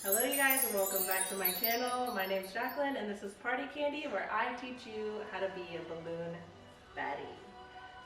Hello you guys and welcome back to my channel. My name is Jacqueline and this is Party Candy, where I teach you how to be a balloon baddie.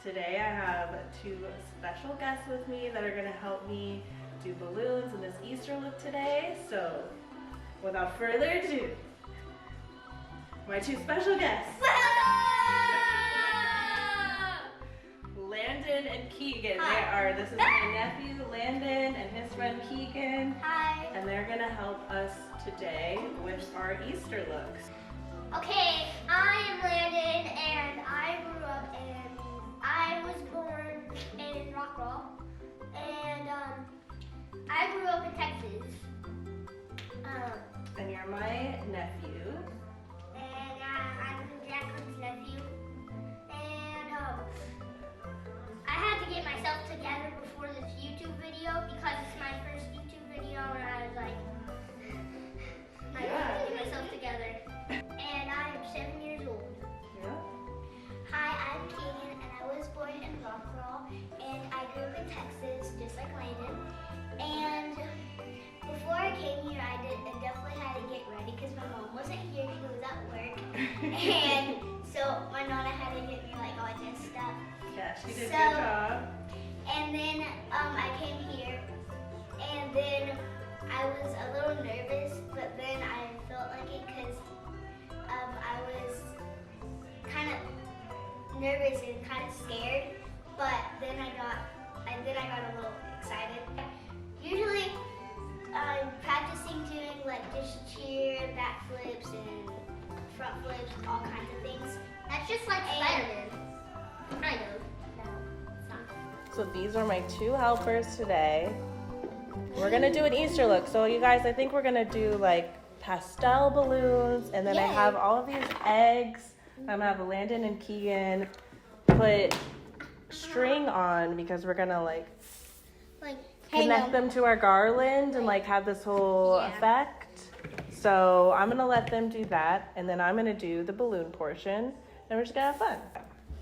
Today I have two special guests with me that are going to help me do balloons in this Easter look today. So without further ado, my two special guests. Landon and Keegan. Hi. This is my nephew Landon and his friend Keegan. Hi. And they're gonna help us today with our Easter looks. Okay, I am Landon and I was born in Rockwall and I grew up in Texas. And you're my nephew. And I'm Jacqueline's nephew. And I had to get myself together before this YouTube video because it's my first YouTube video and I was like, I have to get myself together. And I'm 7 years old. Yeah. Hi, I'm Keegan and I was born in Rockwall and I grew up in Texas just like Landon. And before I came here, I definitely had to get ready because my mom wasn't here, she was at work. And so my nana had to get me like all dressed up. Yeah, she did a good job. And then I came here, and then I was a little nervous, but then I felt like it because I was kind of nervous and kind of scared. But then I got a little excited. Usually, I'm practicing doing like just cheer, back flips, and front flips, all kinds of things. That's just like Spider-Man. Kind of. So these are my two helpers today. We're gonna do an Easter look. So you guys, I think we're gonna do like pastel balloons, and then I have all of these eggs. I'm gonna have Landon and Keegan put string on because we're gonna like connect them to our garland and like have this whole effect. So I'm gonna let them do that, and then I'm gonna do the balloon portion, and we're just gonna have fun.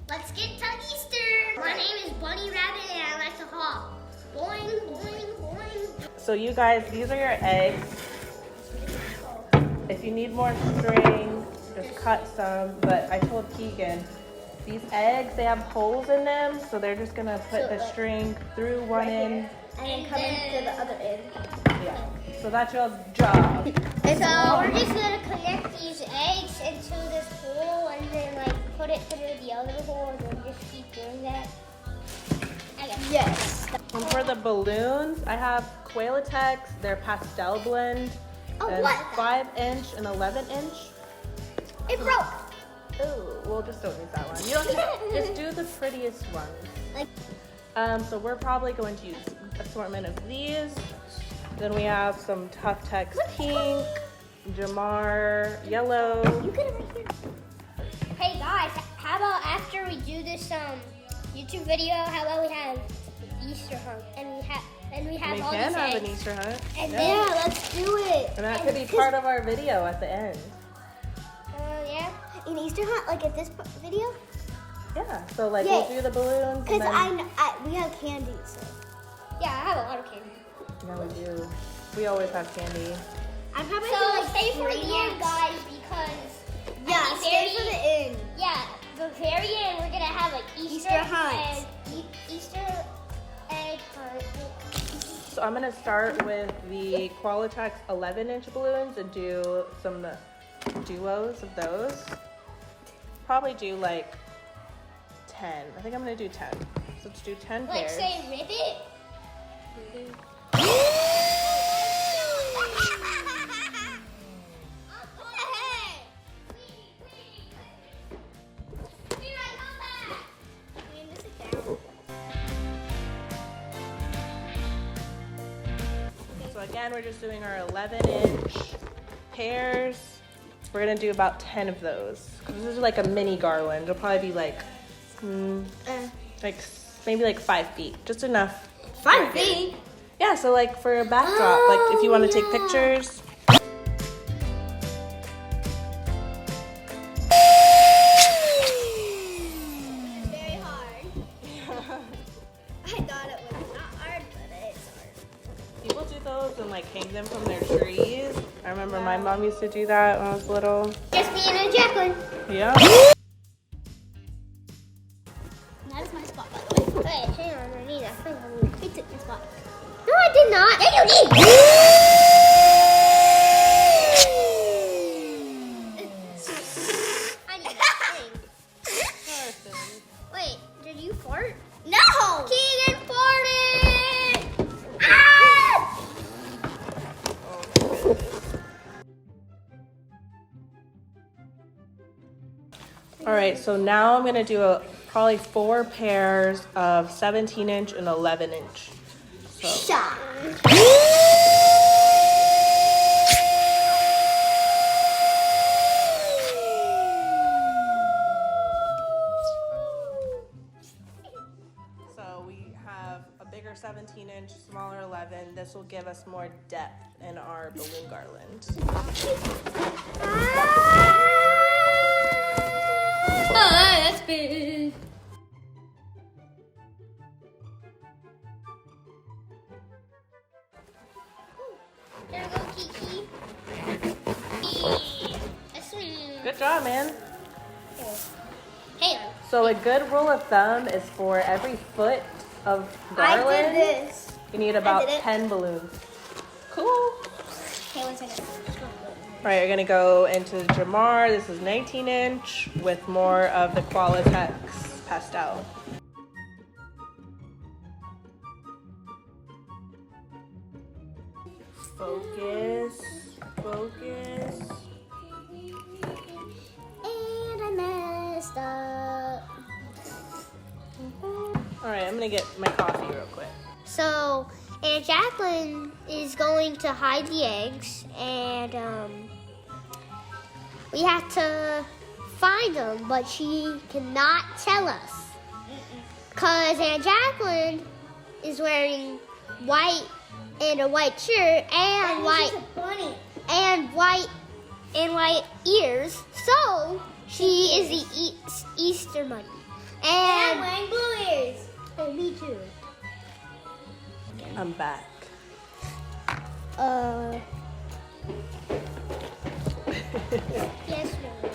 Let's get to Easter. My name is Bunny Rabbit and I like to hop. Boing, boing, boing. So you guys, these are your eggs. If you need more string, just cut some. But I told Keegan, these eggs, they have holes in them, so they're just gonna put the string through one end. And then come into the other end. Yeah, so that's your job. So we're just gonna connect these eggs into this hole and then like put it through the other hole and then just keep doing that. Yes. And for the balloons, I have Qualatex, their Pastel blend. And 5-inch and 11-inch. It broke. Ooh, well, just don't use that one. You don't have, just do the prettiest ones. So we're probably going to use assortment of these. Then we have some TufTex pink, Gemar yellow. You get it right here. Hey guys, how about after we do this YouTube video, how about we have Easter hunt and we have We all can these have eggs. an Easter hunt. And yeah, let's do it. And that could be part of our video at the end. Yeah. An Easter hunt, like at this video? Yeah. So like we'll do the balloons. Because then... we have candy. So. Yeah, I have a lot of candy. Yeah, we do. We always have candy. I'm probably stay for the end, guys, because stay for the end. Yeah, the very end we're gonna have like Easter hunt. Easter egg hunt. So I'm gonna start with the Qualatex 11-inch balloons and do some duos of those. Probably do like 10. I think I'm gonna do 10. So let's do 10 pairs. Like say ribbit. So again, we're just doing our 11-inch pairs. We're gonna do about 10 of those. This is like a mini garland. It'll probably be like maybe like 5 feet, just enough. 5 feet? Yeah, so like for a backdrop, like if you want to take pictures. It's very hard. I thought it was not hard, but it's hard. People do those and like hang hang them from their trees. I remember my mom used to do that when I was little. Just me and Jacqueline. Yeah. That is my spot, by the way. Wait, hang on, I need that thing. He took my spot. No, I did not. Yeah, you did. I need that thing. Wait, did you fart? No! Keegan farted! Ah! All right, so now I'm gonna do probably 4 pairs of 17-inch and 11-inch. So. Shot. So we have a bigger 17-inch, smaller 11. This will give us more depth in our balloon garland. That's big. There we go, Kiki. Good job, man. Hey. So a good rule of thumb is for every foot of garland, I did this. you need about did it. 10 balloons. Cool. Okay, 1 second. All right, you're gonna go into the Gemar. This is 19-inch with more of the Qualatex Pastel. Focus, focus. And I messed up. All right, I'm gonna get my coffee real quick. So, Aunt Jacqueline is going to hide the eggs, and we have to find them, but she cannot tell us. Because Aunt Jacqueline is wearing white and a white shirt and white ears, so she is the Easter bunny. And I'm wearing blue ears. Oh, me too. I'm back. Yes, ma'am.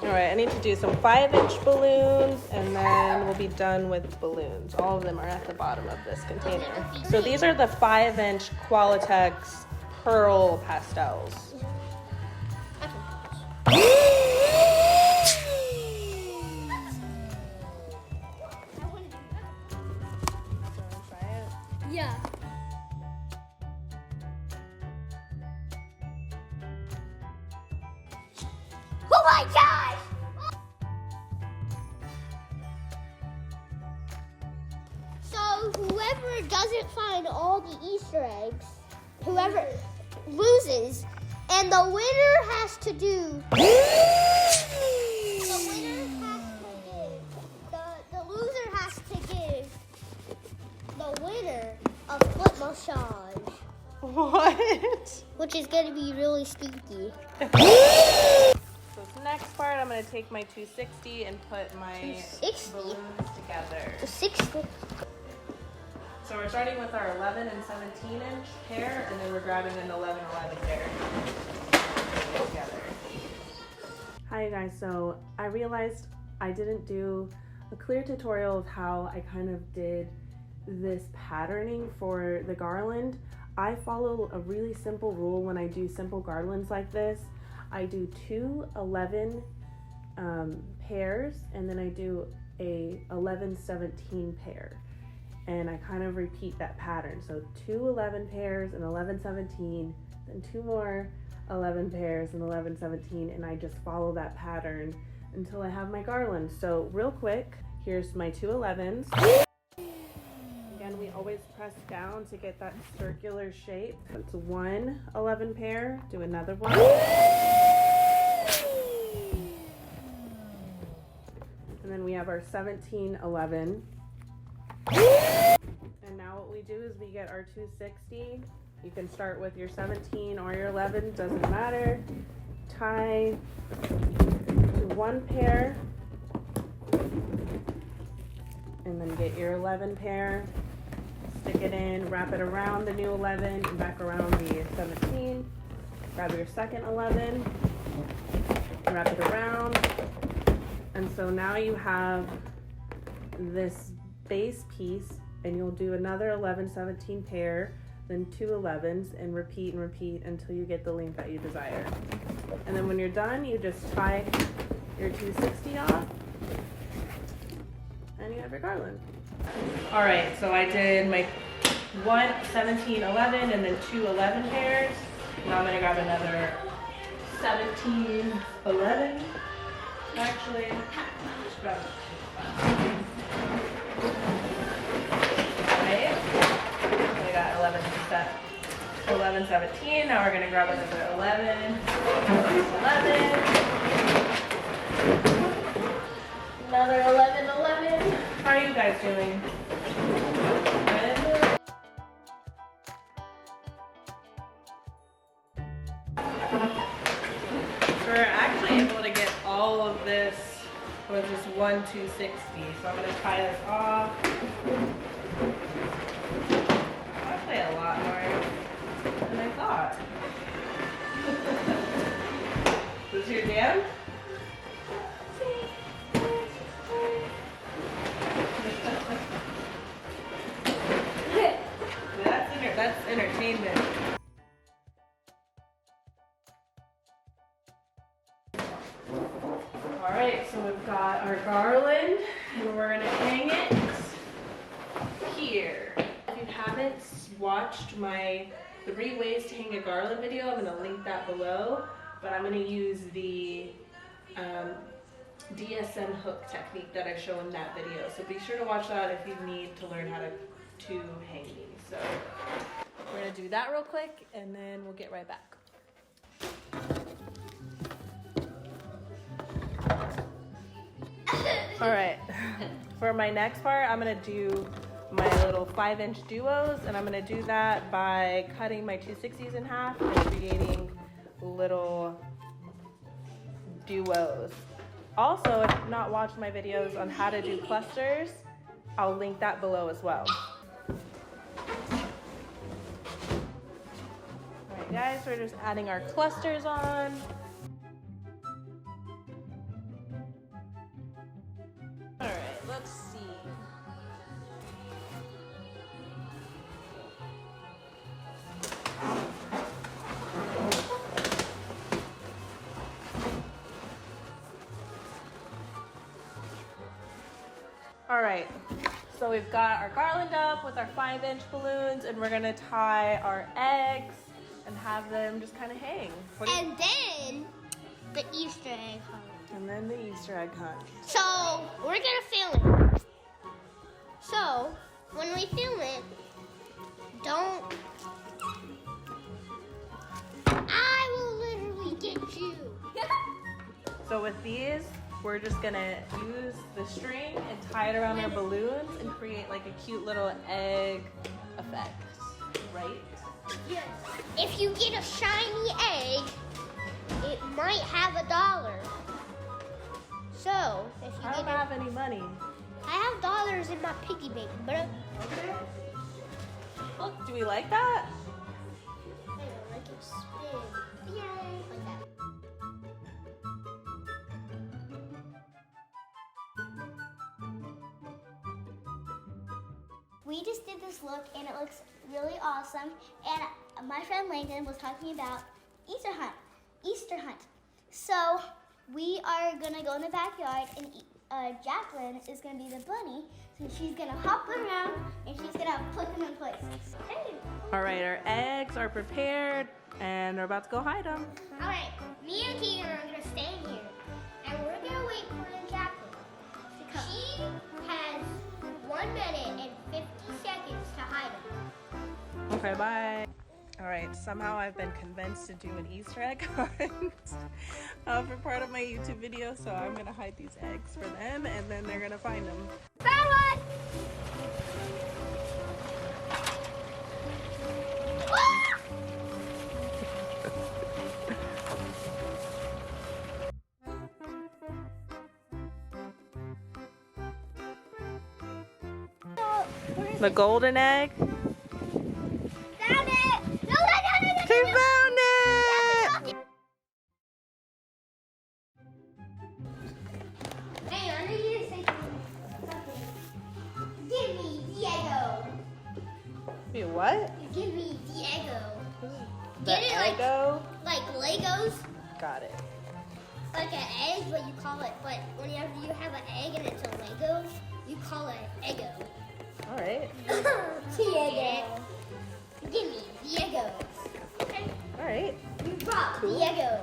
All right, I need to do some 5-inch balloons, and then we'll be done with balloons. All of them are at the bottom of this container. So these are the 5-inch Qualatex Pearl Pastels. Yeah. Oh my gosh! So whoever doesn't find all the Easter eggs, whoever loses, and the winner has to do. The loser has to give the winner a foot massage. What? Which is going to be really stinky. So this next part, I'm going to take my 260 and put my 260? balloons together. 60. So we're starting with our 11 and 17-inch pair, and then we're grabbing an 11-11 pair. Together. Hi you guys, so I realized I didn't do a clear tutorial of how I kind of did this patterning for the garland. I follow a really simple rule when I do simple garlands like this. I do 2 11 pairs, and then I do a 11-17 pair. And I kind of repeat that pattern. So 2 11 pairs and 11-17, then 2 more 11 pairs and 11-17, and I just follow that pattern until I have my garland. So real quick, here's my 2 11s. Again, we always press down to get that circular shape. That's 1 11 pair, do another one. And then we have our 17-11. And now what we do is we get our 260. You can start with your 17 or your 11, doesn't matter. Tie to 1 pair. And then get your 11 pair. stick it in, wrap it around the new 11 and back around the 17. Grab your second 11, wrap it around. And so now you have this base piece, and you'll do another 11, 17 pair, then 2 11s, and repeat until you get the length that you desire. And then when you're done, you just tie your 260 off, and you have your garland. All right, so I did my 1 17 11 and then 2 11 pairs. Now I'm gonna grab another 17 11. Actually, just grab right. We got 11 17. Now we're gonna grab another 11 11. Another 11 11. How are you guys doing? Good? We're actually able to get all of this with just 1 260. So I'm gonna tie this off. Actually a lot more than I thought. Is this your jam? That's entertainment. All right, so we've got our garland, and we're gonna hang it here. If you haven't watched my 3 ways to hang a garland video, I'm gonna link that below, but I'm gonna use the DSM hook technique that I show in that video. So be sure to watch that if you need to learn how to hang these. So we're gonna do that real quick, and then we'll get right back. All right, for my next part, I'm gonna do my little 5-inch duos, and I'm gonna do that by cutting my 260s in half and creating little duos. Also, if you've not watched my videos on how to do clusters, I'll link that below as well. Alright guys, we're just adding our clusters on. Alright, let's see. All right, so we've got our garland up with our 5-inch balloons, and we're gonna tie our eggs and have them just kind of hang. And then the Easter egg hunt. And then the Easter egg hunt. So we're gonna film it. So when we film it, I will literally get you. So with these, we're just gonna use the string and tie it around our balloons and create like a cute little egg effect, right? Yes. If you get a shiny egg, it might have $1. So if you I don't have any money. I have dollars in my piggy bank, bro. Okay. Look, do we like that? I don't like it spin. Yay! Like that. We just did this look and it looks really awesome. And my friend Langdon was talking about Easter hunt. So we are gonna go in the backyard and Jacqueline is gonna be the bunny. So she's gonna hop around and she's gonna put them in place. Hey. All right, our eggs are prepared and we're about to go hide them. All right, me and Keegan are gonna stay here and we're gonna wait for Jacqueline to come. She has 1 minute and 50 seconds to hide them. Okay, bye. All right, somehow I've been convinced to do an Easter egg hunt for part of my YouTube video, so I'm gonna hide these eggs for them and then they're gonna find them. Found one! The golden egg? You what? You give me the Eggo. The Get it Eggo? like Legos, Got it. like an egg, but you call it. But whenever you have an egg and it's a Lego, you call it Eggo. All right. The Eggo. Give me the Eggo. Okay. All right. You brought Cool. the Eggo.